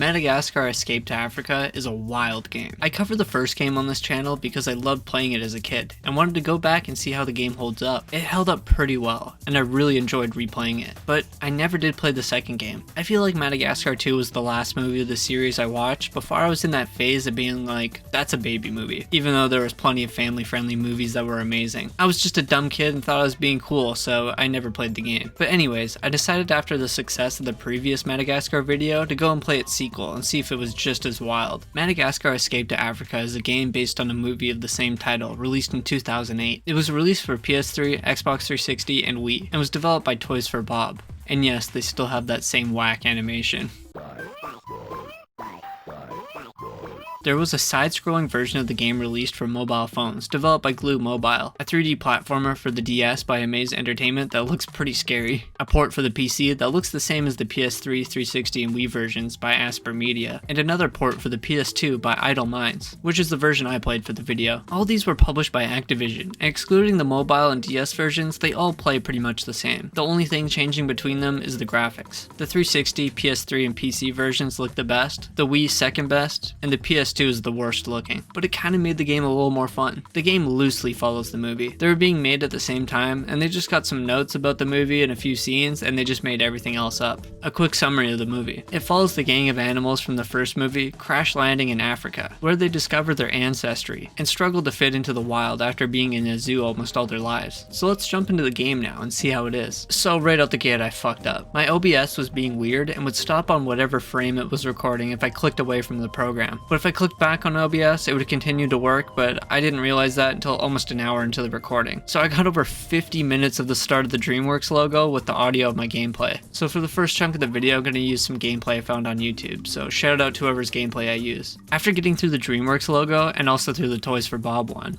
Madagascar Escape to Africa is a wild game. I covered the first game on this channel because I loved playing it as a kid and wanted to go back and see how the game holds up. It held up pretty well and I really enjoyed replaying it, but I never did play the second game. I feel like Madagascar 2 was the last movie of the series I watched before I was in that phase of being like, that's a baby movie, even though there was plenty of family-friendly movies that were amazing. I was just a dumb kid and thought I was being cool, so I never played the game. But anyways, I decided after the success of the previous Madagascar video to go and play its sequel and see if it was just as wild. Madagascar Escape to Africa is a game based on a movie of the same title, released in 2008. It was released for PS3, Xbox 360, and Wii, and was developed by 2’s for Bob. And yes, they still have that same whack animation. There was a side-scrolling version of the game released for mobile phones, developed by Glue Mobile, a 3D platformer for the DS by Amaze Entertainment that looks pretty scary, a port for the PC that looks the same as the PS3, 360, and Wii versions by Asper Media, and another port for the PS2 by Idle Minds, which is the version I played for the video. All these were published by Activision, and excluding the mobile and DS versions, they all play pretty much the same. The only thing changing between them is the graphics. The 360, PS3, and PC versions look the best, the Wii second best, and the PS2 is the worst looking, but it kind of made the game a little more fun. The game loosely follows the movie. They were being made at the same time, and they just got some notes about the movie and a few scenes, and they just made everything else up. A quick summary of the movie. It follows the gang of animals from the first movie crash landing in Africa, where they discover their ancestry, and struggle to fit into the wild after being in a zoo almost all their lives. So let's jump into the game now and see how it is. So right out the gate I fucked up. My OBS was being weird and would stop on whatever frame it was recording if I clicked away from the program. But if I clicked back on OBS, it would continue to work, but I didn't realize that until almost an hour into the recording. So I got over 50 minutes of the start of the DreamWorks logo with the audio of my gameplay. So for the first chunk of the video, I'm going to use some gameplay I found on YouTube, so shout out to whoever's gameplay I use. After getting through the DreamWorks logo, and also through the 2’s for Bob one,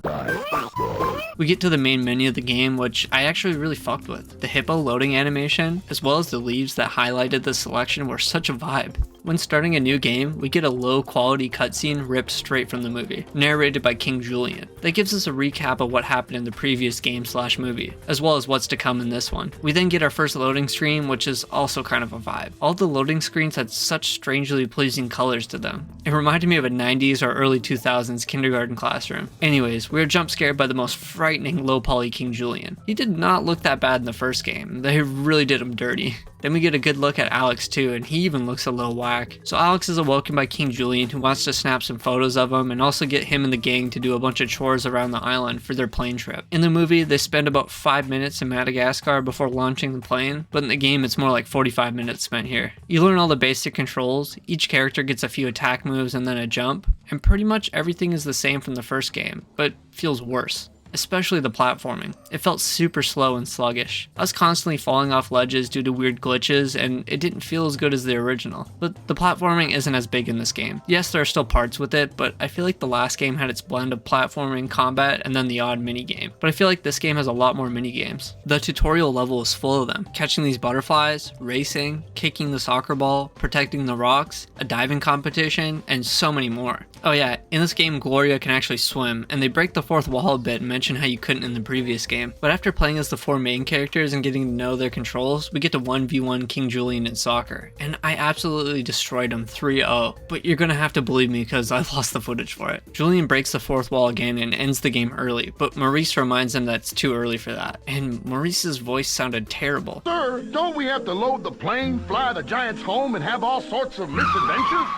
we get to the main menu of the game, which I actually really fucked with. The hippo loading animation, as well as the leaves that highlighted the selection, were such a vibe. When starting a new game, we get a low quality cutscene ripped straight from the movie, narrated by King Julian. That gives us a recap of what happened in the previous game/movie, as well as what's to come in this one. We then get our first loading screen, which is also kind of a vibe. All the loading screens had such strangely pleasing colors to them. It reminded me of a 90s or early 2000s kindergarten classroom. Anyways, we were jump scared by the most frightening low poly King Julian. He did not look that bad in the first game. They really did him dirty. Then we get a good look at Alex too, and he even looks a little whack. So Alex is awoken by King Julian, who wants to snap some photos of him and also get him and the gang to do a bunch of chores around the island for their plane trip. In the movie, they spend about 5 minutes in Madagascar before launching the plane, but in the game it's more like 45 minutes spent here. You learn all the basic controls, each character gets a few attack moves and then a jump, and pretty much everything is the same from the first game, but feels worse. Especially the platforming. It felt super slow and sluggish. I was constantly falling off ledges due to weird glitches, and it didn't feel as good as the original. But the platforming isn't as big in this game. Yes, there are still parts with it, but I feel like the last game had its blend of platforming, combat, and then the odd minigame. But I feel like this game has a lot more minigames. The tutorial level is full of them. Catching these butterflies, racing, kicking the soccer ball, protecting the rocks, a diving competition, and so many more. Oh yeah, in this game Gloria can actually swim, and they break the fourth wall a bit and mention how you couldn't in the previous game. But after playing as the 4 main characters and getting to know their controls, we get to 1v1 King Julian in soccer, and I absolutely destroyed him 3-0. But you're gonna have to believe me because I've lost the footage for it. Julian breaks the fourth wall again and ends the game early, but Maurice reminds him that it's too early for that, and Maurice's voice sounded terrible. Sir, don't we have to load the plane, fly the giants home, and have all sorts of misadventures?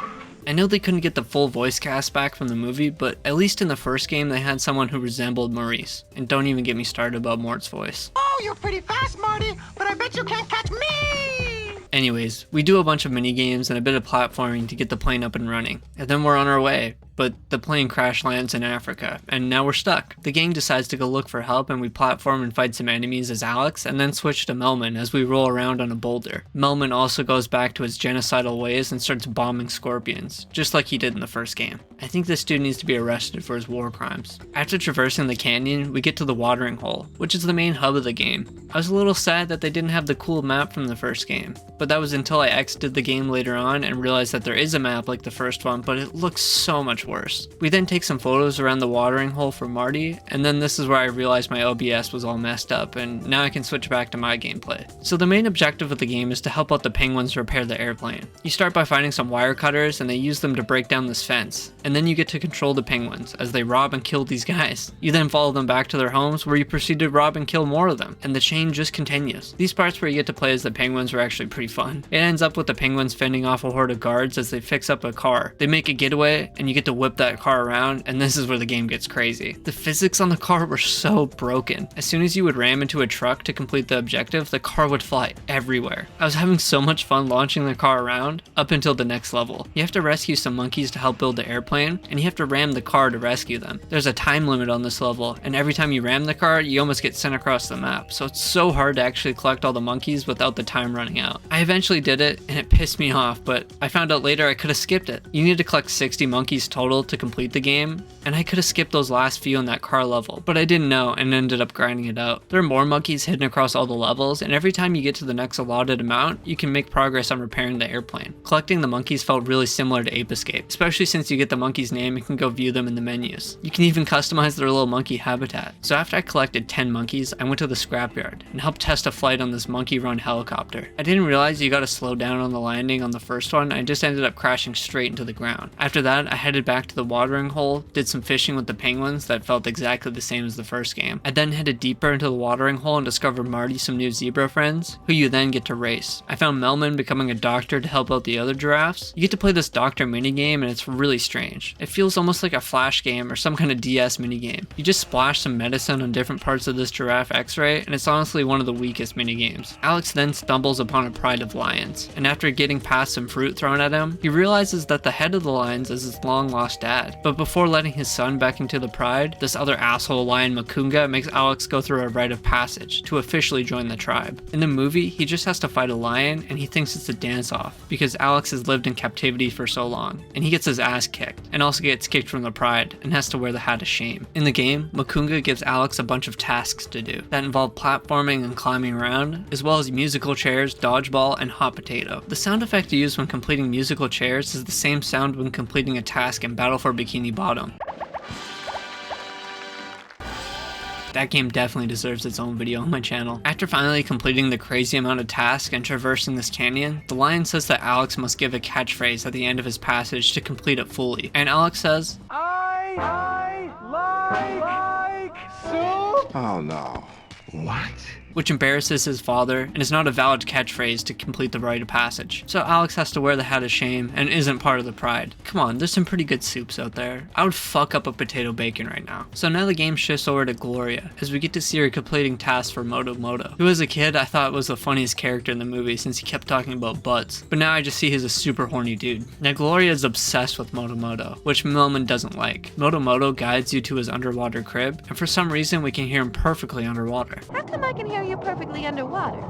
I know they couldn't get the full voice cast back from the movie, but at least in the first game they had someone who resembled Maurice. And don't even get me started about Mort's voice. Oh, you're pretty fast, Marty, but I bet you can't catch me! Anyways, we do a bunch of mini games and a bit of platforming to get the plane up and running, and then we're on our way. But the plane crash lands in Africa, and now we're stuck. The gang decides to go look for help, and we platform and fight some enemies as Alex, and then switch to Melman as we roll around on a boulder. Melman also goes back to his genocidal ways and starts bombing scorpions, just like he did in the first game. I think this dude needs to be arrested for his war crimes. After traversing the canyon, we get to the watering hole, which is the main hub of the game. I was a little sad that they didn't have the cool map from the first game, but that was until I exited the game later on and realized that there is a map like the first one, but it looks so much much worse. We then take some photos around the watering hole for Marty, and then this is where I realized my OBS was all messed up, and now I can switch back to my gameplay. So the main objective of the game is to help out the penguins repair the airplane. You start by finding some wire cutters, and they use them to break down this fence, and then you get to control the penguins as they rob and kill these guys. You then follow them back to their homes where you proceed to rob and kill more of them, and the chain just continues. These parts where you get to play as the penguins are actually pretty fun. It ends up with the penguins fending off a horde of guards as they fix up a car. They make a getaway, and you get to whip that car around, and this is where the game gets crazy. The physics on the car were so broken. As soon as you would ram into a truck to complete the objective, the car would fly everywhere. I was having so much fun launching the car around up until the next level. You have to rescue some monkeys to help build the airplane, and you have to ram the car to rescue them. There's a time limit on this level, and every time you ram the car, you almost get sent across the map, so it's so hard to actually collect all the monkeys without the time running out. I eventually did it, and it pissed me off, but I found out later I could have skipped it. You need to collect 60 monkeys total to complete the game, and I could have skipped those last few in that car level, but I didn't know and ended up grinding it out. There are more monkeys hidden across all the levels, and every time you get to the next allotted amount, you can make progress on repairing the airplane. Collecting the monkeys felt really similar to Ape Escape, especially since you get the monkey's name and can go view them in the menus. You can even customize their little monkey habitat. So after I collected 10 monkeys, I went to the scrapyard and helped test a flight on this monkey-run helicopter. I didn't realize you gotta slow down on the landing on the first one, I just ended up crashing straight into the ground. After that, I headed back to the watering hole, did some fishing with the penguins that felt exactly the same as the first game. I then headed deeper into the watering hole and discovered Marty some new zebra friends, who you then get to race. I found Melman becoming a doctor to help out the other giraffes. You get to play this doctor minigame and it's really strange. It feels almost like a flash game or some kind of DS minigame. You just splash some medicine on different parts of this giraffe x-ray, and it's honestly one of the weakest minigames. Alex then stumbles upon a pride of lions, and after getting past some fruit thrown at him, he realizes that the head of the lions is his long lost dad. But before letting his son back into the pride, this other asshole lion Makunga makes Alex go through a rite of passage to officially join the tribe. In the movie, he just has to fight a lion, and he thinks it's a dance-off because Alex has lived in captivity for so long, and he gets his ass kicked, and also gets kicked from the pride, and has to wear the hat of shame. In the game, Makunga gives Alex a bunch of tasks to do that involve platforming and climbing around, as well as musical chairs, dodgeball, and hot potato. The sound effect used when completing musical chairs is the same sound when completing a task in Battle for Bikini Bottom. That game definitely deserves its own video on my channel. After finally completing the crazy amount of tasks and traversing this canyon, the lion says that Alex must give a catchphrase at the end of his passage to complete it fully. And Alex says, I like soup. Oh no. What? which embarrasses his father and is not a valid catchphrase to complete the rite of passage. So Alex has to wear the hat of shame and isn't part of the pride. Come on, there's some pretty good soups out there. I would fuck up a potato bacon right now. So now the game shifts over to Gloria, as we get to see her completing tasks for Moto Moto, who as a kid I thought was the funniest character in the movie since he kept talking about butts, but now I just see he's a super horny dude. Now Gloria is obsessed with Moto Moto, which Melman doesn't like. Moto Moto guides you to his underwater crib, and for some reason we can hear him perfectly underwater. How come I can hear you perfectly underwater?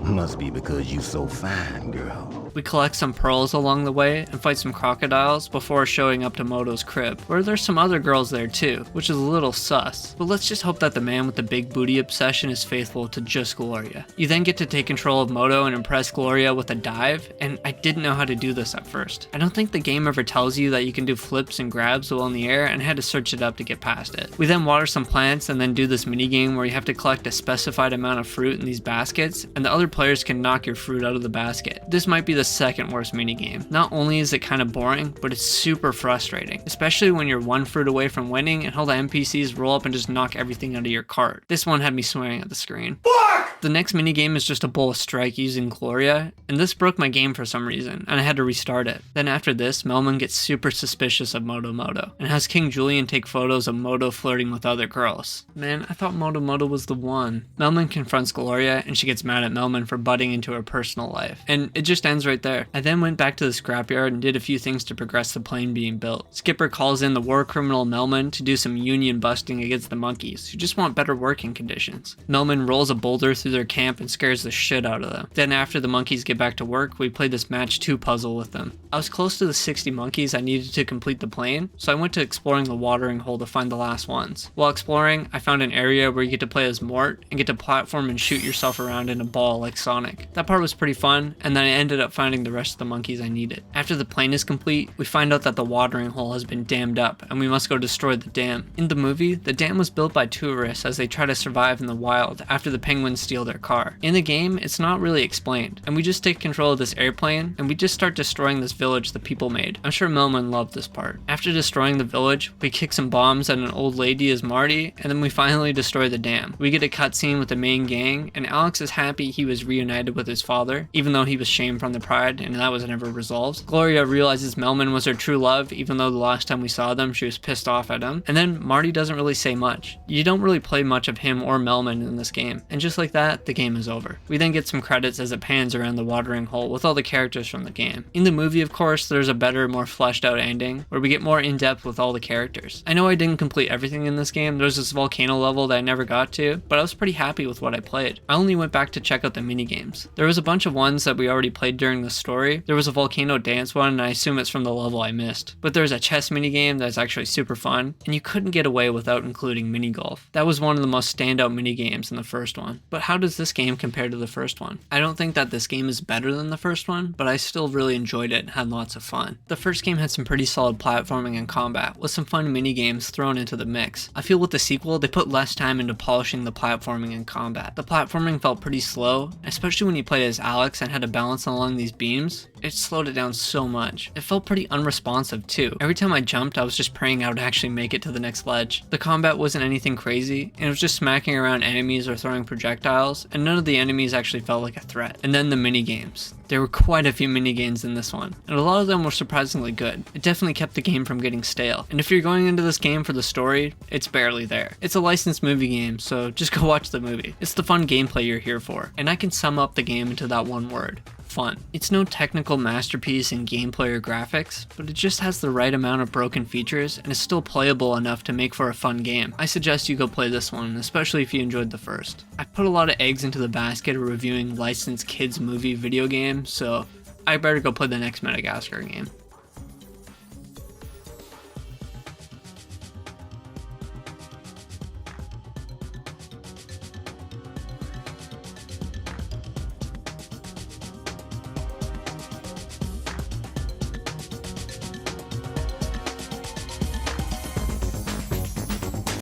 Must be because you so fine, girl. We collect some pearls along the way and fight some crocodiles before showing up to Moto's crib, where there's some other girls there too, which is a little sus. But let's just hope that the man with the big booty obsession is faithful to just Gloria. You then get to take control of Moto and impress Gloria with a dive, and I didn't know how to do this at first. I don't think the game ever tells you that you can do flips and grabs while in the air, and I had to search it up to get past it. We then water some plants and then do this mini game where you have to collect a specified amount of fruit in these baskets, and the other players can knock your fruit out of the basket. This might be the second worst minigame. Not only is it kind of boring, but it's super frustrating, especially when you're one fruit away from winning and all the NPCs roll up and just knock everything out of your cart. This one had me swearing at the screen. Fuck! The next minigame is just a bowl of strike using Gloria, and this broke my game for some reason, and I had to restart it. Then after this, Melman gets super suspicious of Moto Moto, and has King Julian take photos of Moto flirting with other girls. Man, I thought Moto Moto was the one. Melman confronts Gloria, and she gets mad at Melman for butting into her personal life, and it just ends right there. I then went back to the scrapyard and did a few things to progress the plane being built. Skipper calls in the war criminal Melman to do some union busting against the monkeys, who just want better working conditions. Melman rolls a boulder through their camp and scares the shit out of them. Then after the monkeys get back to work, we play this match 2 puzzle with them. I was close to the 60 monkeys I needed to complete the plane, so I went to exploring the watering hole to find the last ones. While exploring, I found an area where you get to play as Mort and get to platform and shoot yourself around in a ball like Sonic. That part was pretty fun, and then I ended up finding finding the rest of the monkeys I needed. After the plane is complete, we find out that the watering hole has been dammed up and we must go destroy the dam. In the movie, the dam was built by tourists as they try to survive in the wild after the penguins steal their car. In the game, it's not really explained, and we just take control of this airplane and we just start destroying this village the people made. I'm sure Melman loved this part. After destroying the village, we kick some bombs at an old lady as Marty, and then we finally destroy the dam. We get a cutscene with the main gang, and Alex is happy he was reunited with his father, even though he was shamed from the pride, and that was never resolved. Gloria realizes Melman was her true love, even though the last time we saw them, she was pissed off at him. And then Marty doesn't really say much. You don't really play much of him or Melman in this game, and just like that, the game is over. We then get some credits as it pans around the watering hole with all the characters from the game. In the movie, of course, there's a better, more fleshed out ending, where we get more in depth with all the characters. I know I didn't complete everything in this game. There's this volcano level that I never got to, but I was pretty happy with what I played. I only went back to check out the minigames. There was a bunch of ones that we already played during the story. There was a volcano dance one, and I assume it's from the level I missed. But there's a chess minigame that's actually super fun, and you couldn't get away without including mini golf. That was one of the most standout minigames in the first one. But how does this game compare to the first one? I don't think that this game is better than the first one, but I still really enjoyed it and had lots of fun. The first game had some pretty solid platforming and combat, with some fun minigames thrown into the mix. I feel with the sequel, they put less time into polishing the platforming and combat. The platforming felt pretty slow, especially when you played as Alex and had to balance along these beams. It slowed it down so much. It felt pretty unresponsive too. Every time I jumped, I was just praying I would actually make it to the next ledge. The combat wasn't anything crazy, and it was just smacking around enemies or throwing projectiles, and none of the enemies actually felt like a threat. And then the minigames. There were quite a few minigames in this one, and a lot of them were surprisingly good. It definitely kept the game from getting stale, and if you're going into this game for the story, it's barely there. It's a licensed movie game, so just go watch the movie. It's the fun gameplay you're here for, and I can sum up the game into that one word: fun. It's no technical masterpiece in gameplay or graphics, but it just has the right amount of broken features and is still playable enough to make for a fun game. I suggest you go play this one, especially if you enjoyed the first. I put a lot of eggs into the basket of reviewing licensed kids movie video games, so I better go play the next Madagascar game.